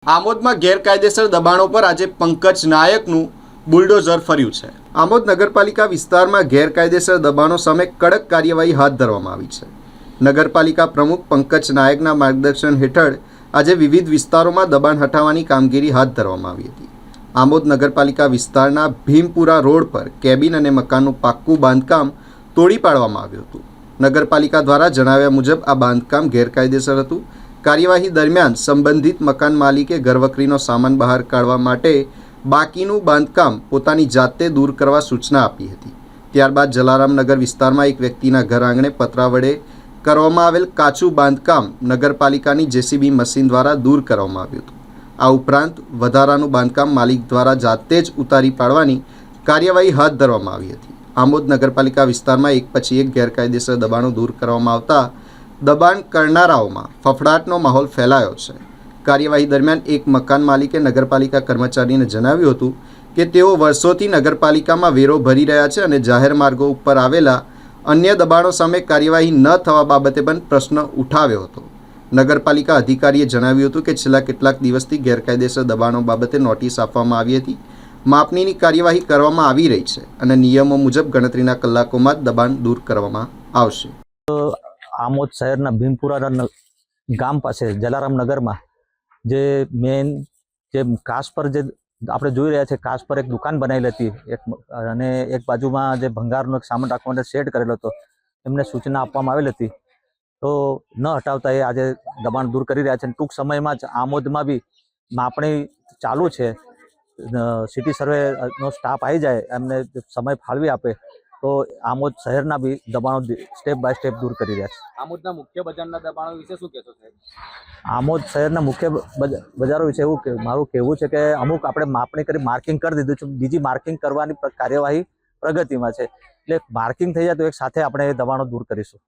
આમોદમાં ગેરકાયદેસર દબાણો પર આજે પંકજ નાયકનું બુલડોઝર ફર્યું છે। આમોદ નગરપાલિકા વિસ્તારમાં ગેરકાયદેસર દબાણો સામે કડક કાર્યવાહી હાથ ધરવામાં આવી છે। નગરપાલિકા પ્રમુખ પંકજ નાયકના માર્ગદર્શન હેઠળ આજે વિવિધ વિસ્તારોમાં દબાણ હટાવવાની કામગીરી હાથ ધરવામાં આવી હતી। આમોદ નગરપાલિકા વિસ્તારના ભીમપુરા રોડ પર કેબિન અને મકાનનું પાક્કું બાંધકામ તોડી પાડવામાં આવ્યું હતું। નગરપાલિકા દ્વારા જણાવ્યા મુજબ આ બાંધકામ ગેરકાયદેસર હતું। કાર્યવાહી દરમિયાન સંબંધિત મકાન માલિકે ઘરવકરીનો સામાન બહાર કાઢવા માટે બાકીનું બાંધકામ પોતાની જાતે દૂર કરવા સૂચના આપી હતી। ત્યારબાદ જલારામનગર વિસ્તારમાં એક વ્યક્તિના ઘર આંગણે પતરા વડે કરવામાં આવેલ કાચું બાંધકામ નગરપાલિકાની જેસીબી મશીન દ્વારા દૂર કરવામાં આવ્યું હતું। આ ઉપરાંત વધારાનું બાંધકામ માલિક દ્વારા જાતે જ ઉતારી પાડવાની કાર્યવાહી હાથ ધરવામાં આવી હતી। આમોદ નગરપાલિકા વિસ્તારમાં એક પછી એક ગેરકાયદેસર દબાણો દૂર કરવામાં આવતા દબાણ કરનારાઓમાં ફફડાટનો માહોલ ફેલાયો છે। કાર્યવાહી દરમિયાન એક મકાન માલિકે નગરપાલિકા કર્મચારીને જણાવ્યું હતું કે તેઓ વર્ષોથી નગરપાલિકામાં વેરો ભરી રહ્યા છે અને જાહેર માર્ગો ઉપર આવેલા અન્ય દબાણો સામે કાર્યવાહી ન થવા બાબતે પણ પ્રશ્ન ઉઠાવ્યો હતો। નગરપાલિકા અધિકારીએ જણાવ્યું હતું કે છેલ્લા કેટલાક દિવસથી ગેરકાયદેસર દબાણો બાબતે નોટિસ આપવામાં આવી હતી। માપણીની કાર્યવાહી કરવામાં આવી રહી છે અને નિયમો મુજબ ગણતરીના કલાકોમાં જ દબાણ દૂર કરવામાં આવશે। આમોદ શહેરના ભીમપુરા ગામ પાસે જલારામનગરમાં જે મેન જે કાચ પર જે આપણે જોઈ રહ્યા છે, કાચ પર એક દુકાન બનાવેલી હતી અને એક બાજુમાં જે ભંગારનો એક સામાન રાખવા માટે શેડ કરેલો હતો, એમને સૂચના આપવામાં આવેલી હતી તો ન હટાવતા એ આજે દબાણ દૂર કરી રહ્યા છે। ટૂંક સમયમાં જ આમોદમાં બી માપણી ચાલુ છે। સિટી સર્વેનો સ્ટાફ આવી જાય, એમને સમય ફાળવી આપે તો આમોદ શહેરના બી દબાણો સ્ટેપ બાય સ્ટેપ દૂર કરી રહ્યા છે। આમોદના મુખ્ય બજારના દબાણો વિશે શું કહેશો સાહેબ? આમોદ શહેરના મુખ્ય બજારો વિશે એવું કે મારું કહેવું છે કે અમુક આપણે માપણી કરી માર્કિંગ કરી દીધું છે, બીજી માર્કિંગ કરવાની કાર્યવાહી પ્રગતિમાં છે, એટલે માર્કિંગ થઈ જાય તો એક સાથે આપણે દબાણો દૂર કરીશું।